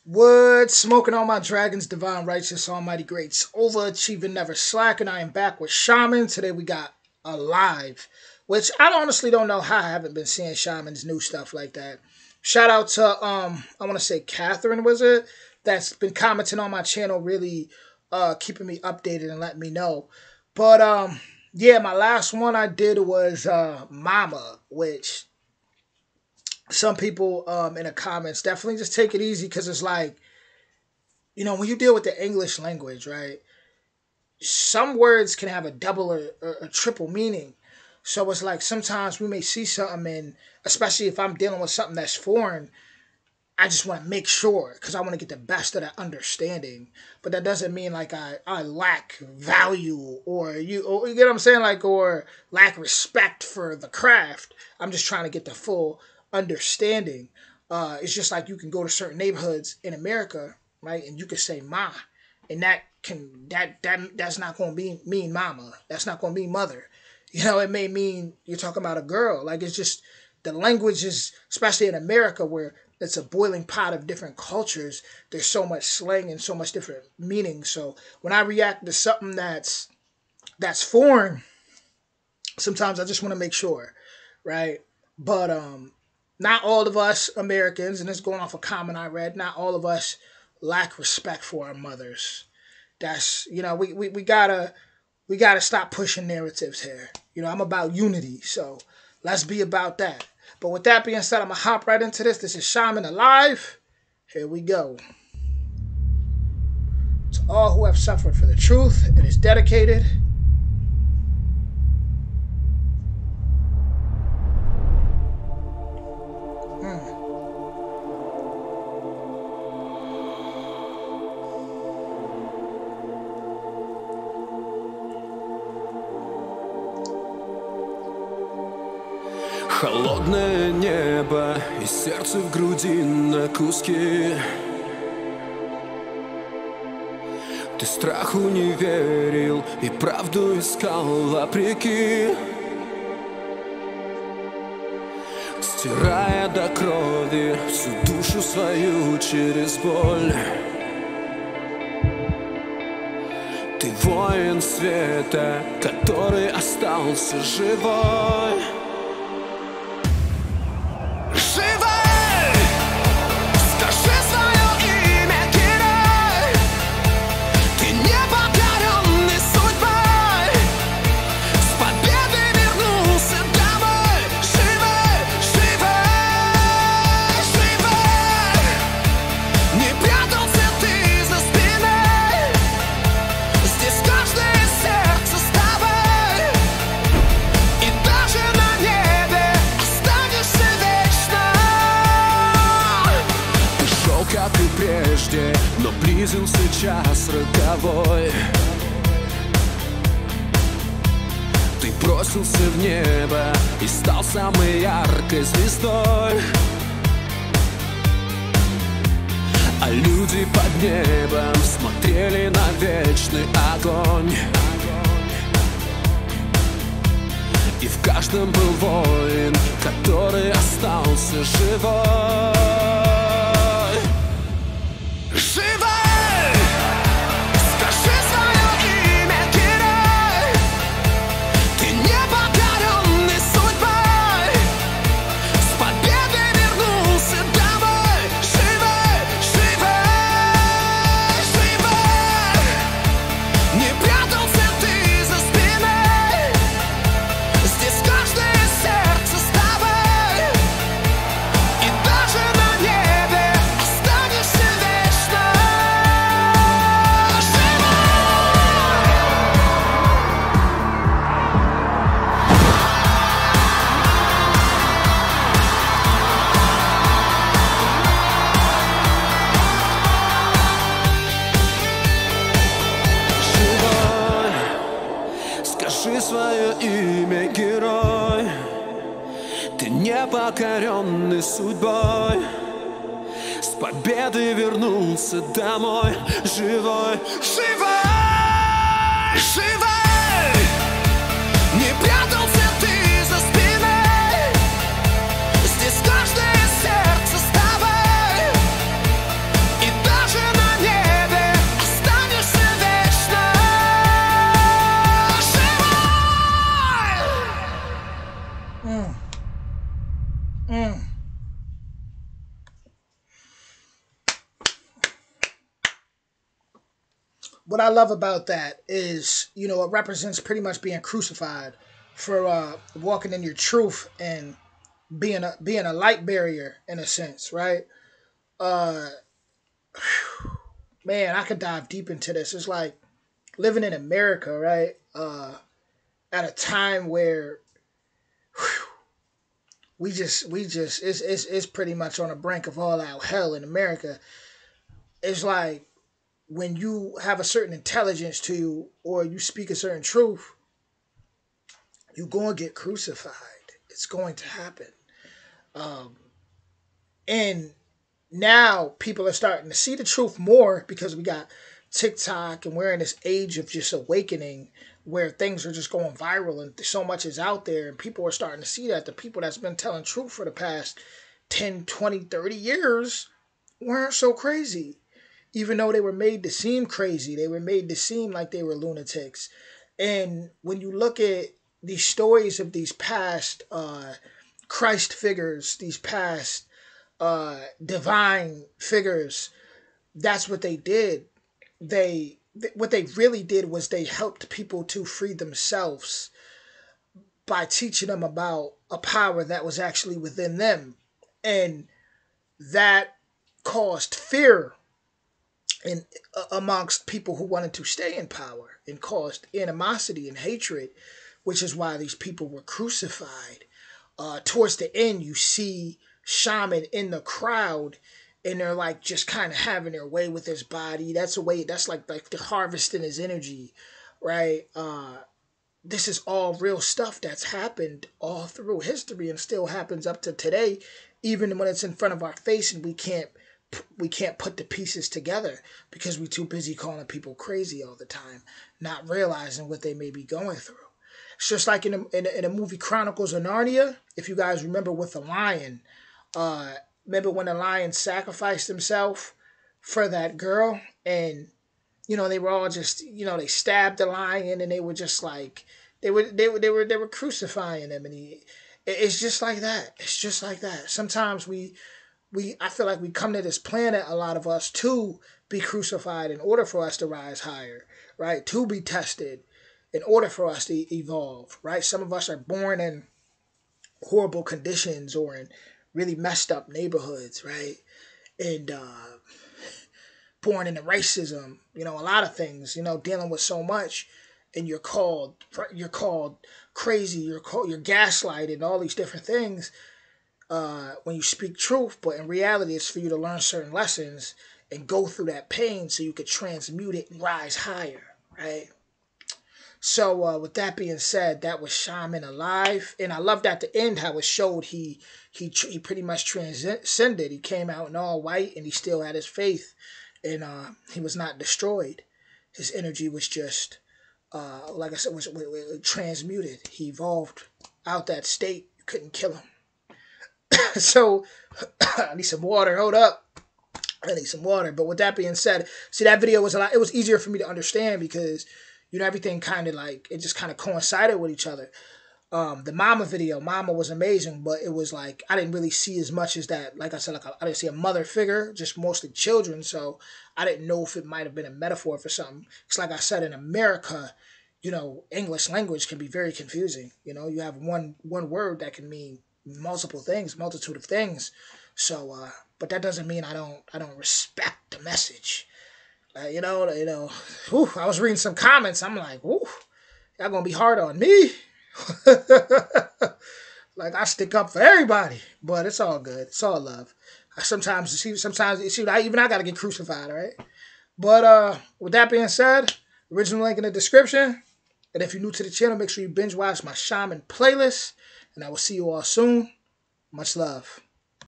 What? Smoking all my dragons, divine, righteous, almighty greats, overachieving, never slacking. I am back with Shaman. Today we got Alive, which I honestly don't know how I haven't been seeing Shaman's new stuff like that. Shout out to I want to say Catherine was it that's been commenting on my channel, really keeping me updated and letting me know. But yeah, my last one I did was Mama, which some people in the comments definitely just take it easy because it's like, you know, when you deal with the English language, right, some words can have a double or a triple meaning. So it's like sometimes we may see something, and especially if I'm dealing with something that's foreign, I just want to make sure because I want to get the best of that understanding. But that doesn't mean like I lack value or you get what I'm saying, like, or lack respect for the craft. I'm just trying to get the full understanding. It's just like you can go to certain neighborhoods in America, right, and you can say "ma," and that's not going to mean mama. That's not going to mean mother. You know, it may mean you're talking about a girl. Like, it's just the language is, especially in America where it's a boiling pot of different cultures. There's so much slang and so much different meaning. So when I react to something that's foreign, sometimes I just want to make sure, right? But not all of us Americans, and this is going off a comment I read, not all of us lack respect for our mothers. That's, you know, we gotta stop pushing narratives here. You know, I'm about unity, so let's be about that. But with that being said, I'm gonna hop right into this. This is Shaman Alive. Here we go. To all who have suffered for the truth, it is dedicated. Холодное небо и сердце в груди на куски. Ты страху не верил и правду искал вопреки, стирая до крови всю душу свою через боль. Ты воин света, который остался живой. Но близился час роковой. Ты бросился в небо и стал самой яркой звездой. А люди под небом смотрели на вечный огонь. И в каждом был воин, который остался живой. Скажи свое имя, герой. Ты непокоренный судьбой, с победой вернулся домой. Живой, живой, живой. Не прятался ты за спиной. Здесь каждое сердце с тобой. И what I love about that is, you know, it represents pretty much being crucified for walking in your truth and being a light barrier in a sense, right? Uh, man, I could dive deep into this. It's like living in America, right? At a time where we just it's pretty much on the brink of all out hell in America. It's like when you have a certain intelligence to you or you speak a certain truth, you're going to get crucified. It's going to happen. Um, and now people are starting to see the truth more because we got TikTok and we're in this age of just awakening where things are just going viral and so much is out there and people are starting to see that the people that's been telling truth for the past 10, 20, 30 years weren't so crazy. Even though they were made to seem crazy, they were made to seem like they were lunatics. And when you look at these stories of these past Christ figures, these past divine figures, that's what they did. What they really did was they helped people to free themselves by teaching them about a power that was actually within them. And that caused fear in amongst people who wanted to stay in power and caused animosity and hatred, which is why these people were crucified. Towards the end, you see Shaman in the crowd and they're like just kind of having their way with his body. That's a way, that's like they're harvesting his energy, right? This is all real stuff that's happened all through history and still happens up to today, even when it's in front of our face and we can't put the pieces together because we're too busy calling people crazy all the time, not realizing what they may be going through. It's just like in the movie Chronicles of Narnia, if you guys remember with the lion. Remember when the lion sacrificed himself for that girl, and you know they were all just, you know, they stabbed the lion and they were just like they were crucifying him, and it's just like that. It's just like that. Sometimes I feel like we come to this planet, a lot of us, to be crucified in order for us to rise higher, right? To be tested in order for us to evolve, right? Some of us are born in horrible conditions or in really messed up neighborhoods, right? And born into racism, you know, a lot of things, you know, dealing with so much, and you're called crazy, you're gaslighted, and all these different things when you speak truth. But in reality, it's for you to learn certain lessons and go through that pain so you could transmute it and rise higher, right? So with that being said, that was Shaman Alive, and I loved at the end how it showed he pretty much transcended. He came out in all white, and he still had his faith, and he was not destroyed. His energy was just like I said, was transmuted. He evolved out that state. You couldn't kill him. So I need some water. Hold up. I need some water. But with that being said, see, that video was it was easier for me to understand because, you know, everything kind of like, it just kind of coincided with each other. The Mama video, Mama was amazing, but it was like, I didn't really see as much as that. Like I said, like I didn't see a mother figure, just mostly children. So I didn't know if it might have been a metaphor for something. It's like I said, in America, you know, English language can be very confusing. You know, you have one word that can mean multiple things, multitude of things. So, but that doesn't mean I don't respect the message. You know. Whew, I was reading some comments. I'm like, whew, y'all gonna be hard on me. Like, I stick up for everybody, but it's all good. It's all love. Sometimes I gotta get crucified, all right? But with that being said, original link in the description. And if you're new to the channel, make sure you binge watch my Shaman playlist. And I will see you all soon. Much love.